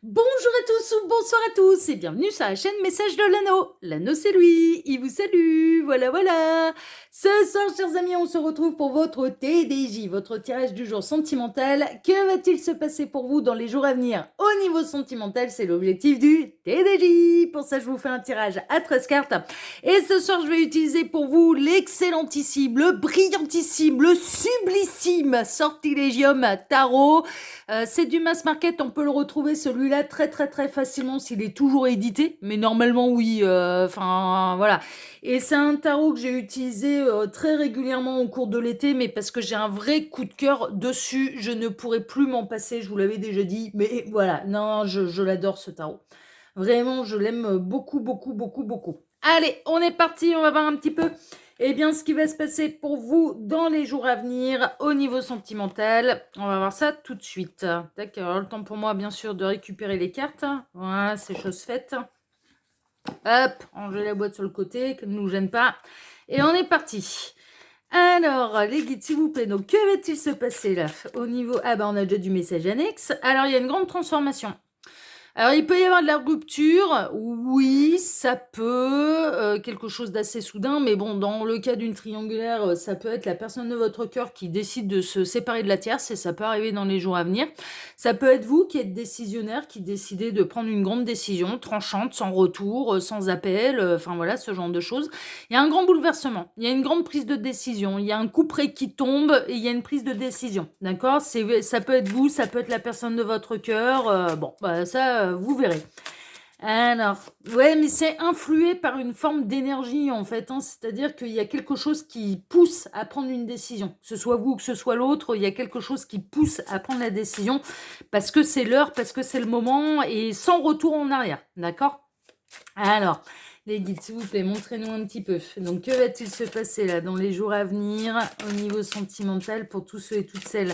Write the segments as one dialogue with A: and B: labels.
A: Bonjour à tous ou bonsoir à tous et bienvenue sur la chaîne Message de l'Anneau. L'Anneau c'est lui, il vous salue, voilà. Ce soir chers amis, on se retrouve pour votre TDJ, votre tirage du jour sentimental. Que va-t-il se passer pour vous dans les jours à venir au niveau sentimental? C'est l'objectif du TDJ. Pour ça je vous fais un tirage à 13 cartes. Et ce soir je vais utiliser pour vous l'excellentissime, le brillantissime, le sublissime Sortilégium Tarot. C'est du mass market, on peut le retrouver celui-là très facilement s'il est toujours édité, mais normalement oui, voilà. Et c'est un tarot que j'ai utilisé très régulièrement au cours de l'été, mais parce que j'ai un vrai coup de cœur dessus, je ne pourrais plus m'en passer, je vous l'avais déjà dit, mais voilà, non, je l'adore ce tarot. Vraiment, je l'aime beaucoup. Allez, on est parti, on va voir un petit peu ce qui va se passer pour vous dans les jours à venir au niveau sentimental. On va voir ça tout de suite. D'accord, le temps pour moi, bien sûr, de récupérer les cartes. Voilà, c'est chose faite. Hop, ranger la boîte sur le côté, que ne nous gêne pas. Et on est parti. Alors, les guides, s'il vous plaît. Donc, que va-t-il se passer là au niveau... Ah on a déjà du message annexe. Alors, il y a une grande transformation. Alors, il peut y avoir de la rupture, oui, ça peut, quelque chose d'assez soudain, mais bon, dans le cas d'une triangulaire, ça peut être la personne de votre cœur qui décide de se séparer de la tierce, et ça peut arriver dans les jours à venir. Ça peut être vous qui êtes décisionnaire, qui décidez de prendre une grande décision, tranchante, sans retour, sans appel, enfin voilà, ce genre de choses. Il y a un grand bouleversement, il y a une grande prise de décision, il y a un couperet qui tombe, et il y a une prise de décision, d'accord? Ça peut être vous, ça peut être la personne de votre cœur, ça, vous verrez. Alors, ouais, mais c'est influé par une forme d'énergie en fait, hein, c'est-à-dire qu'il y a quelque chose qui pousse à prendre une décision. Que ce soit vous ou que ce soit l'autre, il y a quelque chose qui pousse à prendre la décision parce que c'est l'heure, parce que c'est le moment et sans retour en arrière, d'accord? Alors, les guides, s'il vous plaît, montrez-nous un petit peu. Donc, que va-t-il se passer là dans les jours à venir au niveau sentimental pour tous ceux et toutes celles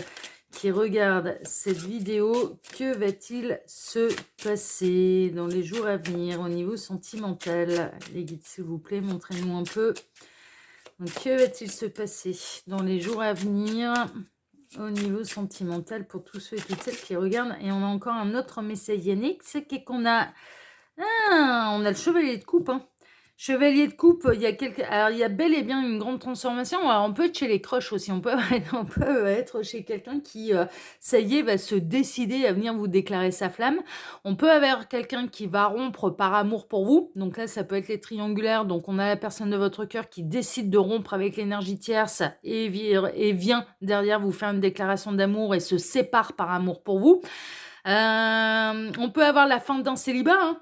A: qui regardent cette vidéo? Que va-t-il se passer dans les jours à venir au niveau sentimental? Les guides, s'il vous plaît, montrez-nous un peu. Donc, que va-t-il se passer dans les jours à venir au niveau sentimental pour tous ceux et toutes celles qui regardent? Et on a encore un autre message Yannick, c'est qu'on a... Ah, on a le chevalier de coupe, hein. Chevalier de coupe, alors, il y a bel et bien une grande transformation. Alors, on peut être chez les crushs aussi. On peut être chez quelqu'un qui, ça y est, va se décider à venir vous déclarer sa flamme. On peut avoir quelqu'un qui va rompre par amour pour vous. Donc là, ça peut être les triangulaires. Donc, on a la personne de votre cœur qui décide de rompre avec l'énergie tierce et vient derrière vous faire une déclaration d'amour et se sépare par amour pour vous. On peut avoir la fin d'un célibat, hein.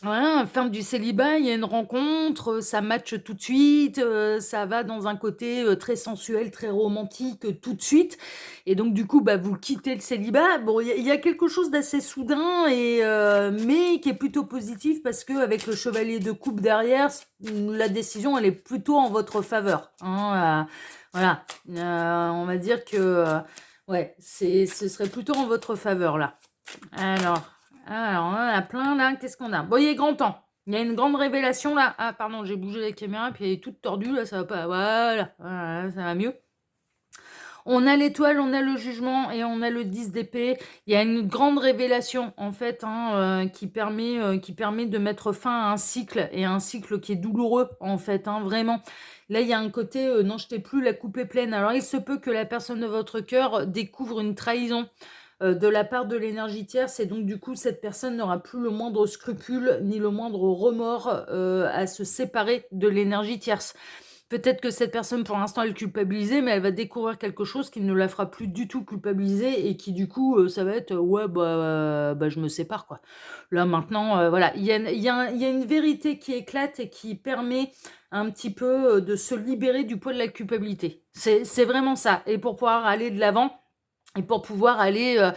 A: Voilà, fin du célibat, il y a une rencontre, ça match tout de suite, ça va dans un côté, très sensuel, très romantique, tout de suite et donc du coup, vous quittez le célibat. Bon, il y a quelque chose d'assez soudain mais qui est plutôt positif parce qu'avec le chevalier de coupe derrière, la décision, elle est plutôt en votre faveur, hein, voilà. On va dire que, ouais, ce serait plutôt en votre faveur là. Alors, on en a plein là. Qu'est-ce qu'on a? Bon, il est grand temps. Il y a une grande révélation là. Ah, pardon, j'ai bougé la caméra, puis elle est toute tordue là, ça va pas. Voilà, ça va mieux. On a l'étoile, on a le jugement et on a le 10 d'épée. Il y a une grande révélation en fait qui permet de mettre fin à un cycle et un cycle qui est douloureux en fait, hein, vraiment. Là, il y a un côté n'en jetez plus, la coupe est pleine. Alors, il se peut que la personne de votre cœur découvre une trahison de la part de l'énergie tierce et donc du coup cette personne n'aura plus le moindre scrupule ni le moindre remords à se séparer de l'énergie tierce. Peut-être que cette personne pour l'instant elle est culpabilisée mais elle va découvrir quelque chose qui ne la fera plus du tout culpabiliser et qui du coup ça va être je me sépare quoi. Là maintenant voilà, il y a une vérité qui éclate et qui permet un petit peu de se libérer du poids de la culpabilité. C'est vraiment ça. Et pour pouvoir aller de l'avant, et pour pouvoir aller,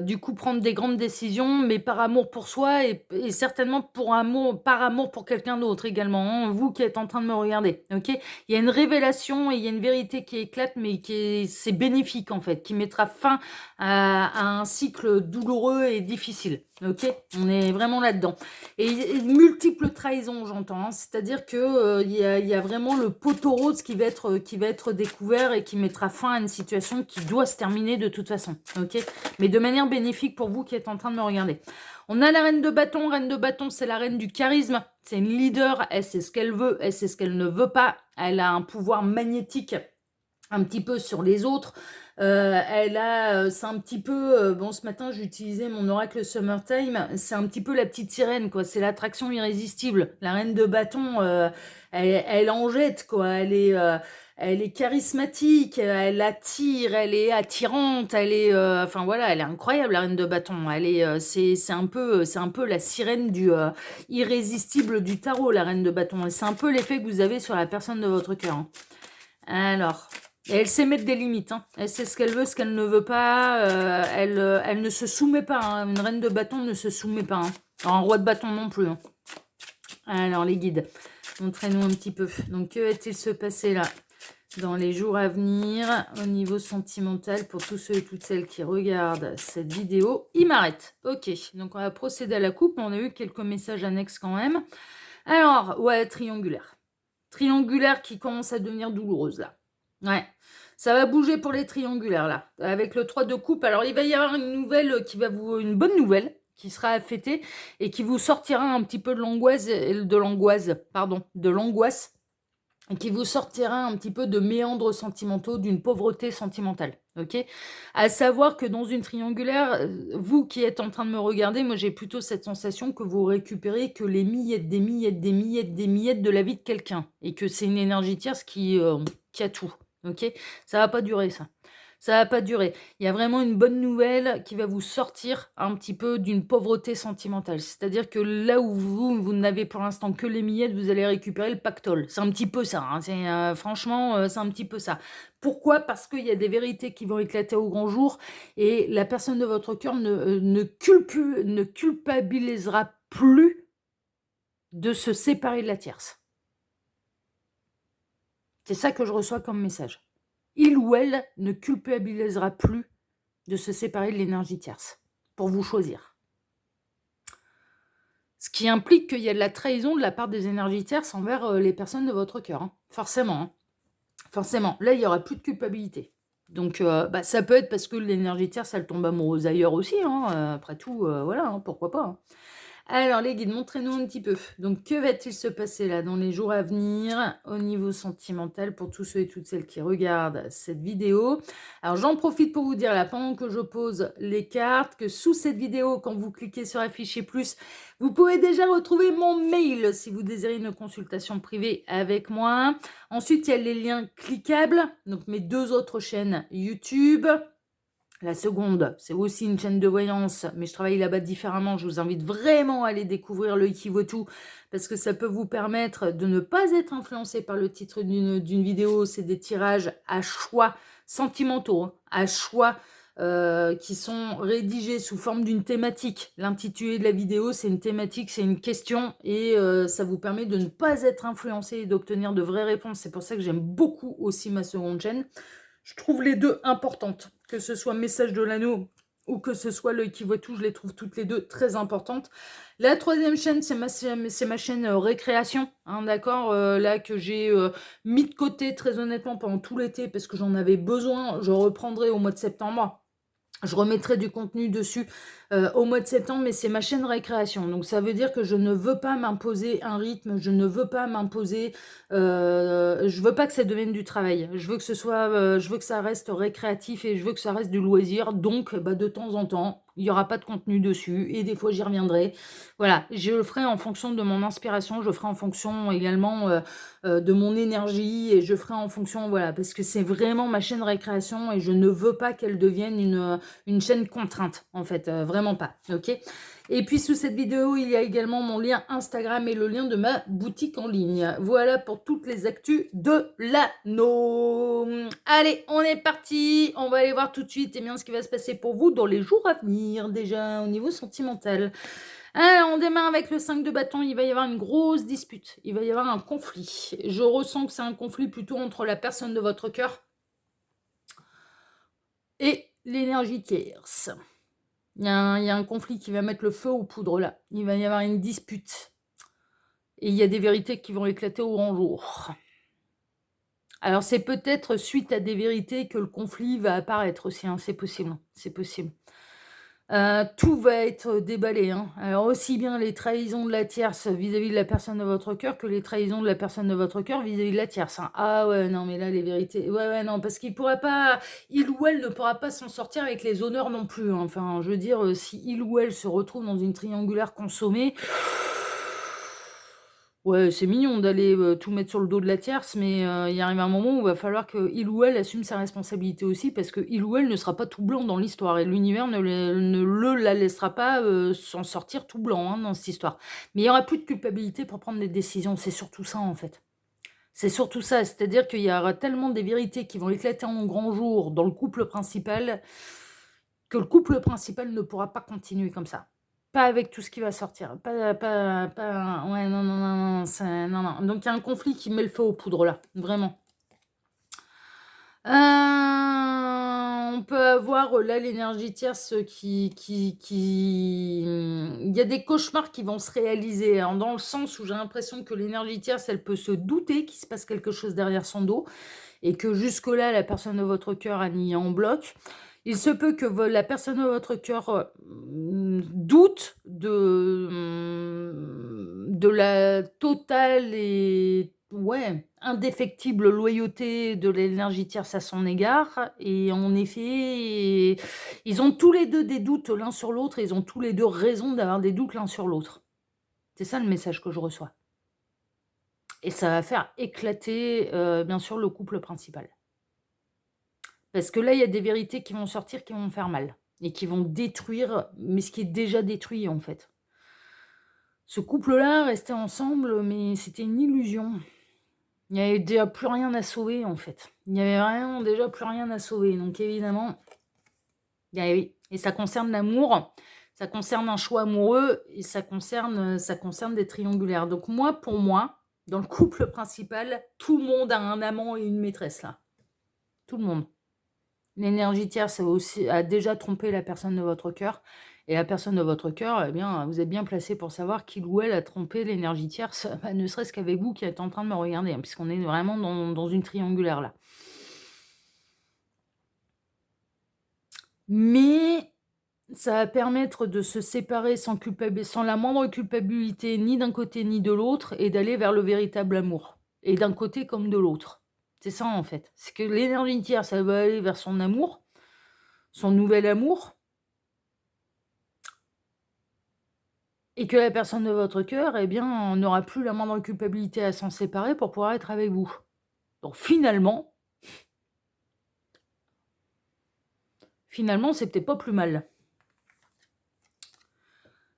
A: du coup, prendre des grandes décisions, mais par amour pour soi et certainement par amour pour quelqu'un d'autre également, hein, vous qui êtes en train de me regarder, OK? Il y a une révélation et il y a une vérité qui éclate, mais c'est bénéfique, en fait, qui mettra fin à un cycle douloureux et difficile, OK? On est vraiment là-dedans et multiples trahisons, j'entends, hein, c'est-à-dire que, il y a vraiment le poteau rose qui va être découvert et qui mettra fin à une situation qui doit se terminer de toute façon, OK? mais de manière bénéfique pour vous qui êtes en train de me regarder. On a la reine de bâton. Reine de bâton, c'est la reine du charisme. C'est une leader. Elle sait ce qu'elle veut. Elle sait ce qu'elle ne veut pas. Elle a un pouvoir magnétique un petit peu sur les autres. C'est un petit peu... bon, ce matin, j'ai utilisé mon oracle Summertime. C'est un petit peu la petite sirène, quoi. C'est l'attraction irrésistible. La reine de bâton, elle en jette, quoi. Elle est charismatique, elle attire, elle est attirante, elle est... enfin, voilà, elle est incroyable, la reine de bâton. C'est un peu la sirène du irrésistible du tarot, la reine de bâton. Et c'est un peu l'effet que vous avez sur la personne de votre cœur. Hein. Alors... Et elle sait mettre des limites. Hein. Elle sait ce qu'elle veut, ce qu'elle ne veut pas. Elle ne se soumet pas. Hein. Une reine de bâton ne se soumet pas. Hein. Alors, un roi de bâton non plus. Hein. Alors, les guides, montrez-nous un petit peu. Donc, que va-t-il se passer là dans les jours à venir au niveau sentimental pour tous ceux et toutes celles qui regardent cette vidéo? Il m'arrête. Ok, donc on va procéder à la coupe. On a eu quelques messages annexes quand même. Alors, ouais, triangulaire. Triangulaire qui commence à devenir douloureuse là. Ouais, ça va bouger pour les triangulaires là. Avec le 3 de coupe, alors il va y avoir une bonne nouvelle qui sera à fêter et qui vous sortira un petit peu de l'angoisse, et qui vous sortira un petit peu de méandres sentimentaux, d'une pauvreté sentimentale. Ok, à savoir que dans une triangulaire, vous qui êtes en train de me regarder, moi j'ai plutôt cette sensation que vous récupérez que les miettes, des miettes, des miettes, des miettes de la vie de quelqu'un et que c'est une énergie tierce qui a tout. Ok, ça va pas durer ça. Ça va pas durer. Il y a vraiment une bonne nouvelle qui va vous sortir un petit peu d'une pauvreté sentimentale. C'est-à-dire que là où vous n'avez pour l'instant que les miettes, vous allez récupérer le pactole. C'est un petit peu ça. Hein. Franchement, c'est un petit peu ça. Pourquoi? Parce qu'il y a des vérités qui vont éclater au grand jour et la personne de votre cœur ne culpabilisera plus de se séparer de la tierce. C'est ça que je reçois comme message. Il ou elle ne culpabilisera plus de se séparer de l'énergie tierce pour vous choisir. Ce qui implique qu'il y a de la trahison de la part des énergies tierces envers les personnes de votre cœur. Hein. Forcément. Hein. Forcément. Là, il n'y aura plus de culpabilité. Donc, ça peut être parce que l'énergie tierce, elle tombe amoureuse ailleurs aussi. Hein. Après tout, voilà, hein, pourquoi pas. Hein. Alors les guides, montrez-nous un petit peu. Donc que va-t-il se passer là dans les jours à venir au niveau sentimental pour tous ceux et toutes celles qui regardent cette vidéo? Alors j'en profite pour vous dire là, pendant que je pose les cartes, que sous cette vidéo, quand vous cliquez sur afficher plus, vous pouvez déjà retrouver mon mail si vous désirez une consultation privée avec moi. Ensuite, il y a les liens cliquables, donc mes 2 autres chaînes YouTube. La seconde, c'est aussi une chaîne de voyance, mais je travaille là-bas différemment. Je vous invite vraiment à aller découvrir le Ikivotu parce que ça peut vous permettre de ne pas être influencé par le titre d'une vidéo. C'est des tirages à choix sentimentaux, hein, à choix qui sont rédigés sous forme d'une thématique. L'intitulé de la vidéo, c'est une thématique, c'est une question et ça vous permet de ne pas être influencé et d'obtenir de vraies réponses. C'est pour ça que j'aime beaucoup aussi ma seconde chaîne. Je trouve les deux importantes, que ce soit Message de l'Anneau ou que ce soit l'œil qui voit tout, je les trouve toutes les deux très importantes. La troisième chaîne, c'est ma chaîne récréation, hein, d'accord, là que j'ai mis de côté très honnêtement pendant tout l'été parce que j'en avais besoin. Je reprendrai au mois de septembre. Je remettrai du contenu dessus au mois de septembre, mais c'est ma chaîne récréation. Donc ça veut dire que je ne veux pas m'imposer un rythme, je ne veux pas m'imposer, je veux pas que ça devienne du travail. Je veux que je veux que ça reste récréatif et je veux que ça reste du loisir. Donc de temps en temps, il n'y aura pas de contenu dessus et des fois j'y reviendrai. Voilà, je le ferai en fonction de mon inspiration, je ferai en fonction également de mon énergie et je ferai en fonction, voilà, parce que c'est vraiment ma chaîne récréation et je ne veux pas qu'elle devienne une chaîne contrainte, en fait, vraiment pas, ok? Et puis sous cette vidéo, il y a également mon lien Instagram et le lien de ma boutique en ligne. Voilà pour toutes les actus de l'anneau. Allez, on est parti. On va aller voir tout de suite ce qui va se passer pour vous dans les jours à venir, déjà au niveau sentimental. Alors, on démarre avec le 5 de bâton. Il va y avoir une grosse dispute. Il va y avoir un conflit. Je ressens que c'est un conflit plutôt entre la personne de votre cœur et l'énergie tierce. Il y a un conflit qui va mettre le feu aux poudres là. Il va y avoir une dispute. Et il y a des vérités qui vont éclater au grand jour. Alors c'est peut-être suite à des vérités que le conflit va apparaître aussi. Hein. C'est possible. C'est possible. Tout va être déballé, hein. Alors aussi bien les trahisons de la tierce vis-à-vis de la personne de votre cœur que les trahisons de la personne de votre cœur vis-à-vis de la tierce, hein. Ah ouais, non, mais là, les vérités ouais, ouais, non, parce il ou elle ne pourra pas s'en sortir avec les honneurs non plus, hein. Enfin, je veux dire, si il ou elle se retrouve dans une triangulaire consommée, ouais, c'est mignon d'aller, tout mettre sur le dos de la tierce, mais il arrive un moment où il va falloir qu'il ou elle assume sa responsabilité aussi parce qu'il ou elle ne sera pas tout blanc dans l'histoire et l'univers ne la laissera pas, s'en sortir tout blanc, hein, dans cette histoire. Mais il y aura plus de culpabilité pour prendre des décisions, c'est surtout ça, en fait. C'est surtout ça, c'est-à-dire qu'il y aura tellement des vérités qui vont éclater en grand jour dans le couple principal, que le couple principal ne pourra pas continuer comme ça. Pas avec tout ce qui va sortir. Pas ouais, non, non, non, non, non, non. Donc il y a un conflit qui met le feu aux poudres là, vraiment. On peut avoir là l'énergie tierce il y a des cauchemars qui vont se réaliser, hein, dans le sens où j'ai l'impression que l'énergie tierce, elle peut se douter qu'il se passe quelque chose derrière son dos et que jusque-là, la personne de votre cœur a nié en bloc. Il se peut que la personne de votre cœur doute de la totale et ouais, indéfectible loyauté de l'énergie tierce à son égard. Et en effet, ils ont tous les deux des doutes l'un sur l'autre et ils ont tous les deux raison d'avoir des doutes l'un sur l'autre. C'est ça le message que je reçois. Et ça va faire éclater, bien sûr, le couple principal. Parce que là, il y a des vérités qui vont sortir, qui vont faire mal et qui vont détruire, mais ce qui est déjà détruit, en fait. Ce couple-là restait ensemble, mais c'était une illusion. Il n'y avait déjà plus rien à sauver, en fait. Il n'y avait vraiment déjà plus rien à sauver. Donc évidemment, oui, et ça concerne l'amour, ça concerne un choix amoureux et ça concerne des triangulaires. Donc moi, pour moi, dans le couple principal, tout le monde a un amant et une maîtresse, là. Tout le monde. L'énergie tierce a déjà trompé la personne de votre cœur. Et la personne de votre cœur, eh bien, vous êtes bien placé pour savoir qu'il ou elle a trompé l'énergie tierce, ne serait-ce qu'avec vous qui êtes en train de me regarder, hein, puisqu'on est vraiment dans une triangulaire là. Mais ça va permettre de se séparer sans la moindre culpabilité, ni d'un côté ni de l'autre, et d'aller vers le véritable amour. Et d'un côté comme de l'autre. C'est ça en fait. C'est que l'énergie tierce, elle va aller vers son amour, son nouvel amour, et que la personne de votre cœur, eh bien, n'aura plus la moindre culpabilité à s'en séparer pour pouvoir être avec vous. Donc finalement, c'est peut-être pas plus mal.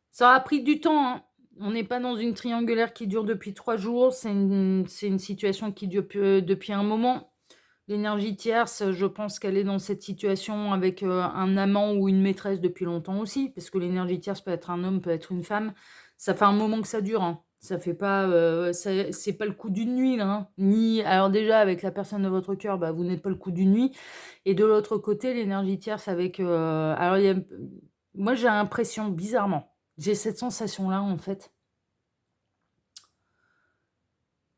A: Ça aura pris du temps, hein. On n'est pas dans une triangulaire qui dure depuis 3 jours, c'est une situation qui dure depuis un moment. L'énergie tierce, je pense qu'elle est dans cette situation avec, un amant ou une maîtresse depuis longtemps aussi, parce que l'énergie tierce peut être un homme, peut être une femme. Ça fait un moment que ça dure, hein. Ça fait pas, c'est pas le coup d'une nuit là, hein. Alors déjà avec la personne de votre cœur, bah, vous n'êtes pas le coup d'une nuit et de l'autre côté, l'énergie tierce avec, alors il y a moi j'ai l'impression bizarrement, j'ai cette sensation-là en fait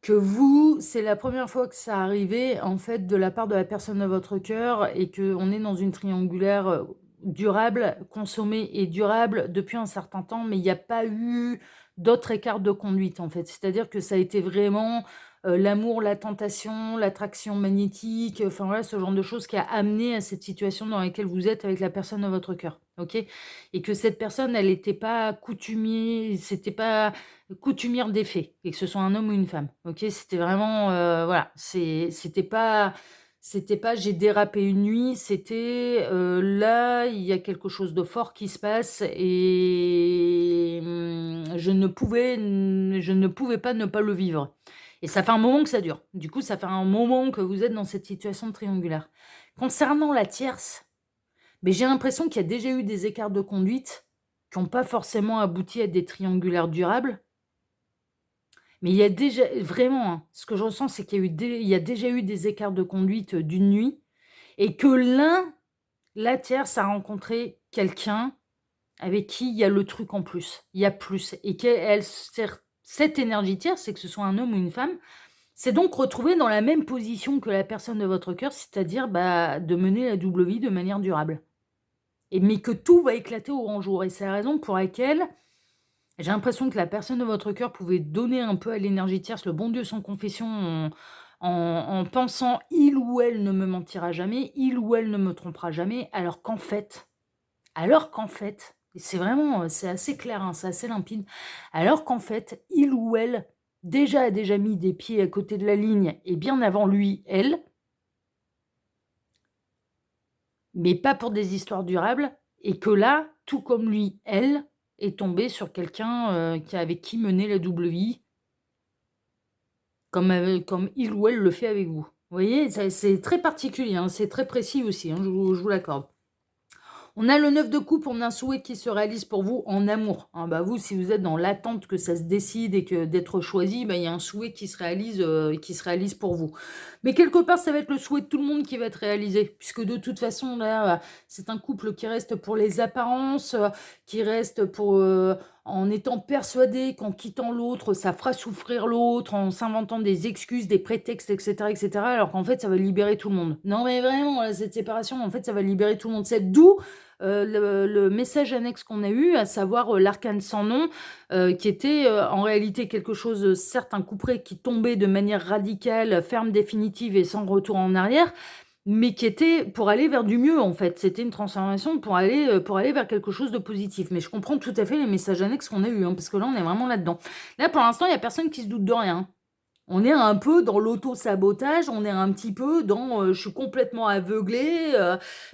A: que vous, c'est la première fois que ça arrivait, en fait, de la part de la personne de votre cœur et qu'on est dans une triangulaire, durable, consommée et durable depuis un certain temps, mais il n'y a pas eu d'autres écarts de conduite, en fait. C'est-à-dire que ça a été vraiment, l'amour, la tentation, l'attraction magnétique, enfin voilà, ce genre de choses qui a amené à cette situation dans laquelle vous êtes avec la personne de votre cœur, OK? Et que cette personne, elle n'était pas c'était pas coutumière des faits, et que ce soit un homme ou une femme, OK? C'était vraiment, voilà, c'était pas «j'ai dérapé une nuit», c'était, là, il y a quelque chose de fort qui se passe et je ne pouvais pas ne pas le vivre et ça fait un moment que ça dure. Du coup, ça fait un moment que vous êtes dans cette situation triangulaire. Concernant la tierce, mais j'ai l'impression qu'il y a déjà eu des écarts de conduite qui n'ont pas forcément abouti à des triangulaires durables. Mais il y a déjà vraiment, hein, ce que je ressens, c'est qu'il y a déjà eu des écarts de conduite, d'une nuit et que la tierce a rencontré quelqu'un avec qui il y a le truc en plus. Il y a plus et qu'elle sert cette énergie tierce, c'est que ce soit un homme ou une femme, s'est donc retrouvée dans la même position que la personne de votre cœur, c'est-à-dire, bah, de mener la double vie de manière durable. mais que tout va éclater au grand jour. Et c'est la raison pour laquelle j'ai l'impression que la personne de votre cœur pouvait donner un peu à l'énergie tierce le bon Dieu sans confession en pensant il ou elle ne me mentira jamais, il ou elle ne me trompera jamais, alors qu'en fait, et c'est vraiment, c'est assez clair, hein, c'est assez limpide, alors qu'en fait, il ou elle a déjà mis des pieds à côté de la ligne et bien avant lui, elle, mais pas pour des histoires durables, et que là, tout comme lui, elle est tombée sur quelqu'un avec qui mener la double vie, comme il ou elle le fait avec vous. Vous voyez, c'est très particulier, hein, c'est très précis aussi, hein, je vous l'accorde. On a le 9 de coupe, on a un souhait qui se réalise pour vous en amour. Hein, bah vous, si vous êtes dans l'attente que ça se décide et que d'être choisi, bah, il y a un souhait qui se réalise pour vous. Mais quelque part, ça va être le souhait de tout le monde qui va être réalisé, puisque de toute façon, là, c'est un couple qui reste pour les apparences, qui reste en étant persuadé qu'en quittant l'autre, ça fera souffrir l'autre, en s'inventant des excuses, des prétextes, etc., etc., alors qu'en fait, ça va libérer tout le monde. Non, mais vraiment, cette séparation, en fait, ça va libérer tout le monde. C'est d'où le message annexe qu'on a eu, à savoir l'arcane sans nom, qui était en réalité quelque chose, certes un couperet qui tombait de manière radicale, ferme, définitive et sans retour en arrière, mais qui était pour aller vers du mieux en fait. C'était une transformation pour aller vers quelque chose de positif. Mais je comprends tout à fait les messages annexes qu'on a eus, hein, parce que là on est vraiment là-dedans. Là pour l'instant il n'y a personne qui se doute de rien, hein. On est un peu dans l'auto-sabotage, on est un petit peu dans je suis complètement aveuglé,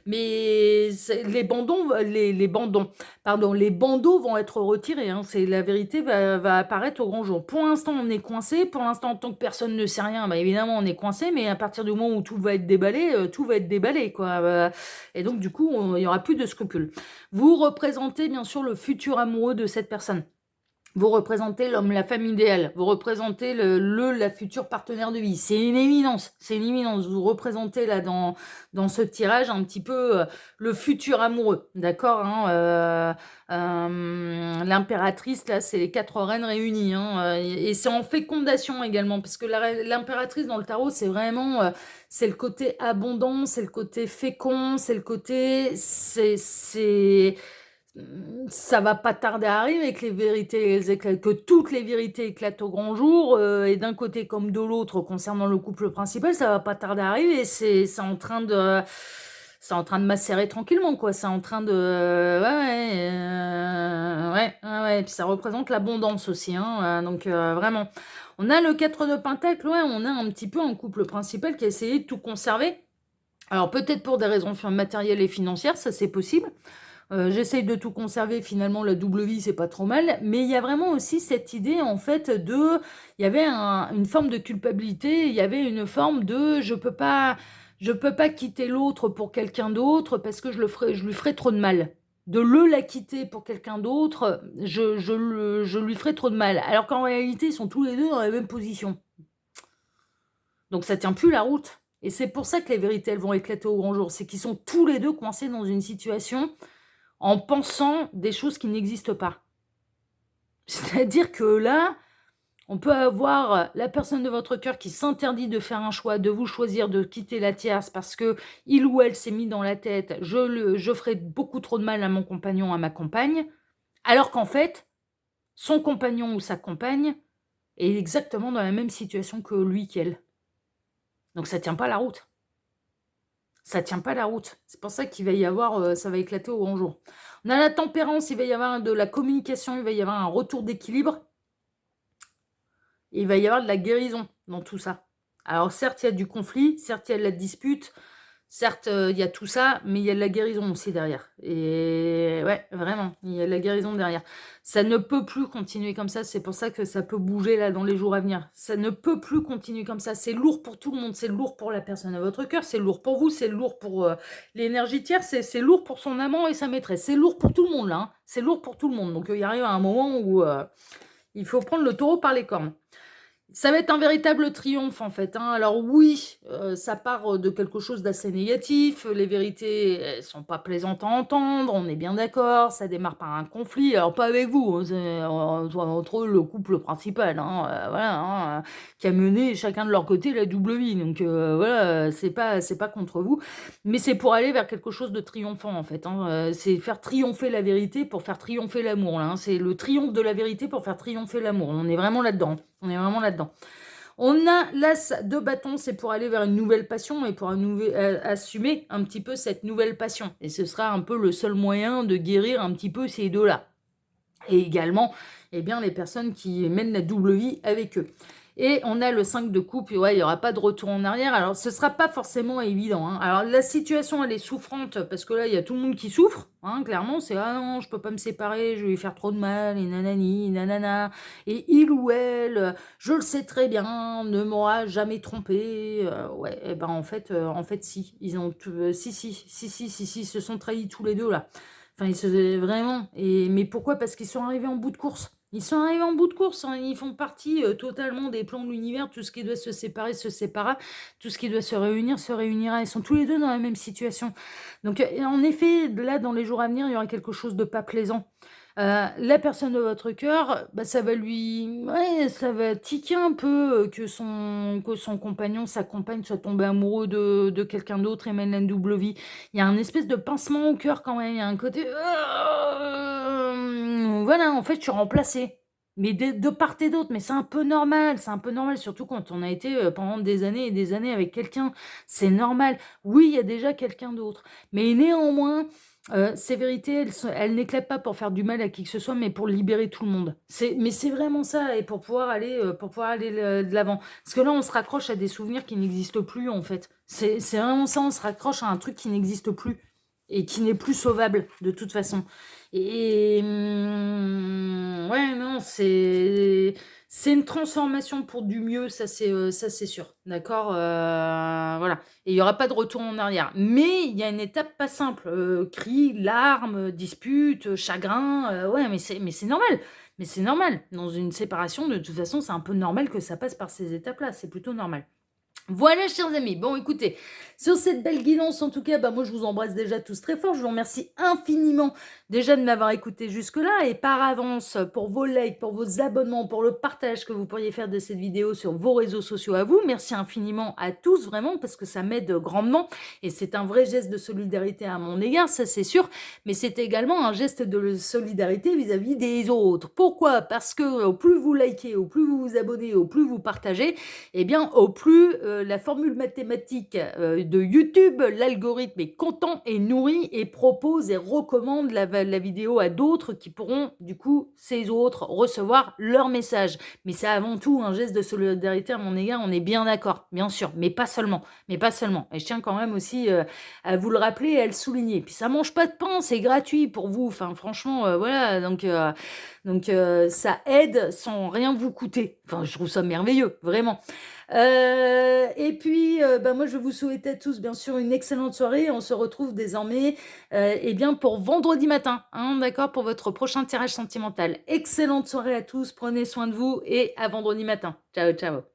A: mais les bandeaux vont être retirés. Hein, la vérité va apparaître au grand jour. Pour l'instant, on est coincé. Pour l'instant, en tant que personne ne sait rien, bah, évidemment, on est coincé. Mais à partir du moment où tout va être déballé, quoi. Et donc, du coup, il n'y aura plus de scrupules. Vous représentez bien sûr le futur amoureux de cette personne. Vous représentez l'homme, la femme idéale. Vous représentez la future partenaire de vie. C'est une éminence. C'est une éminence. Vous représentez là dans ce tirage un petit peu le futur amoureux. D'accord, hein, l'impératrice, là, c'est les 4 reines réunies. Hein, et c'est en fécondation également. Parce que l'impératrice dans le tarot, c'est vraiment... c'est le côté abondant, c'est le côté fécond, c'est le côté... ça va pas tarder à arriver que les vérités que toutes les vérités éclatent au grand jour, et d'un côté comme de l'autre concernant le couple principal, ça va pas tarder à arriver. C'est en train de macérer tranquillement, quoi. C'est en train de ouais. Puis ça représente l'abondance aussi, hein, donc vraiment. On a le 4 de Pentacle, ouais, on a un petit peu un couple principal qui a essayé de tout conserver. Alors peut-être pour des raisons matérielles et financières, ça c'est possible. J'essaye de tout conserver, finalement la double vie c'est pas trop mal, mais il y a vraiment aussi cette idée en fait il y avait une forme de culpabilité, il y avait une forme de je peux pas quitter l'autre pour quelqu'un d'autre parce que je lui ferais trop de mal. De la quitter pour quelqu'un d'autre, je lui ferais trop de mal. Alors qu'en réalité, ils sont tous les deux dans la même position. Donc ça tient plus la route. Et c'est pour ça que les vérités, elles vont éclater au grand jour. C'est qu'ils sont tous les deux coincés dans une situation en pensant des choses qui n'existent pas. C'est-à-dire que là, on peut avoir la personne de votre cœur qui s'interdit de faire un choix, de vous choisir, de quitter la tierce parce que il ou elle s'est mis dans la tête, je ferai beaucoup trop de mal à mon compagnon, à ma compagne, alors qu'en fait, son compagnon ou sa compagne est exactement dans la même situation que lui, qu'elle. Donc ça tient pas la route. Ça tient pas la route. C'est pour ça qu'il va y avoir, ça va éclater au grand jour. On a la tempérance, il va y avoir de la communication, il va y avoir un retour d'équilibre. Et il va y avoir de la guérison dans tout ça. Alors certes, il y a du conflit, certes, il y a de la dispute, certes, il y a tout ça, mais il y a de la guérison aussi derrière. Et ouais, vraiment, il y a de la guérison derrière. Ça ne peut plus continuer comme ça, c'est pour ça que ça peut bouger là dans les jours à venir. Ça ne peut plus continuer comme ça, c'est lourd pour tout le monde, c'est lourd pour la personne à votre cœur, c'est lourd pour vous, c'est lourd pour l'énergie tierce, c'est lourd pour son amant et sa maîtresse, c'est lourd pour tout le monde là, hein. C'est lourd pour tout le monde. Donc il arrive à un moment où il faut prendre le taureau par les cornes. Ça va être un véritable triomphe en fait, hein. Alors oui, ça part, de quelque chose d'assez négatif, les vérités, elles sont pas plaisantes à entendre, on est bien d'accord. Ça démarre par un conflit, alors pas avec vous, hein, c'est entre le couple principal, hein, voilà, hein, qui a mené chacun de leur côté la double vie. Donc voilà, c'est pas contre vous, mais c'est pour aller vers quelque chose de triomphant en fait, hein, c'est faire triompher la vérité pour faire triompher l'amour là, hein. C'est le triomphe de la vérité pour faire triompher l'amour. On est vraiment là-dedans. On est vraiment là-dedans. On a l'as de bâton, c'est pour aller vers une nouvelle passion et pour assumer un petit peu cette nouvelle passion. Et ce sera un peu le seul moyen de guérir un petit peu ces deux-là. Et également, eh bien, les personnes qui mènent la double vie avec eux. Et on a le 5 de coupe, et ouais, il n'y aura pas de retour en arrière. Alors, ce ne sera pas forcément évident, hein. Alors, la situation, elle est souffrante, parce que là, il y a tout le monde qui souffre, hein, clairement. C'est, ah non, je peux pas me séparer, je vais lui faire trop de mal, et nanani, nanana. Et il ou elle, je le sais très bien, ne m'aura jamais trompé. Ouais, et ben en fait, si. Ils ont, si, se sont trahis tous les deux, là. Enfin, ils se vraiment. Mais pourquoi? Parce qu'ils sont arrivés en bout de course. Ils sont arrivés en bout de course, hein. Ils font partie totalement des plans de l'univers. Tout ce qui doit se séparer se séparera. Tout ce qui doit se réunir se réunira. Ils sont tous les deux dans la même situation. Donc, en effet, là, dans les jours à venir, il y aura quelque chose de pas plaisant. La personne de votre cœur, bah, ça va tiquer un peu que son compagnon, sa compagne soit tombé amoureux de quelqu'un d'autre et mène la double vie. Il y a un espèce de pincement au cœur quand même. Il y a un côté, voilà, en fait, je suis remplacée. Mais de part et d'autre, mais c'est un peu normal, surtout quand on a été pendant des années et des années avec quelqu'un. C'est normal. Oui, il y a déjà quelqu'un d'autre. Mais néanmoins, ces vérités, elles n'éclatent pas pour faire du mal à qui que ce soit, mais pour libérer tout le monde. Mais c'est vraiment ça, et pour pouvoir aller de l'avant. Parce que là, on se raccroche à des souvenirs qui n'existent plus, en fait. C'est vraiment ça, on se raccroche à un truc qui n'existe plus et qui n'est plus sauvable de toute façon. Et ouais, non, c'est une transformation pour du mieux, ça c'est sûr, d'accord, voilà. Et il y aura pas de retour en arrière. Mais il y a une étape pas simple, cris, larmes, disputes, chagrin, ouais, mais c'est normal. Mais c'est normal. Dans une séparation, de toute façon, c'est un peu normal que ça passe par ces étapes-là. C'est plutôt normal. Voilà, chers amis. Bon, écoutez, sur cette belle guidance, en tout cas, bah, moi, je vous embrasse déjà tous très fort. Je vous remercie infiniment déjà de m'avoir écouté jusque-là. Et par avance, pour vos likes, pour vos abonnements, pour le partage que vous pourriez faire de cette vidéo sur vos réseaux sociaux à vous. Merci infiniment à tous, vraiment, parce que ça m'aide grandement. Et c'est un vrai geste de solidarité à mon égard, ça c'est sûr. Mais c'est également un geste de solidarité vis-à-vis des autres. Pourquoi? Parce que au plus vous likez, au plus vous vous abonnez, au plus vous partagez, eh bien, au plus la formule mathématique de YouTube, l'algorithme est content et nourri et propose et recommande la vidéo à d'autres qui pourront, du coup, ces autres, recevoir leur message. Mais c'est avant tout un geste de solidarité à mon égard, on est bien d'accord, bien sûr, mais pas seulement. Mais pas seulement. Et je tiens quand même aussi à vous le rappeler et à le souligner. Puis ça mange pas de pain, c'est gratuit pour vous. Enfin, franchement, voilà. Donc ça aide sans rien vous coûter. Enfin, je trouve ça merveilleux, vraiment. Et puis, bah, moi, je vous souhaite à tous, bien sûr, une excellente soirée. On se retrouve désormais, eh bien, pour vendredi matin, hein, d'accord, pour votre prochain tirage sentimental. Excellente soirée à tous, prenez soin de vous et à vendredi matin. Ciao, ciao.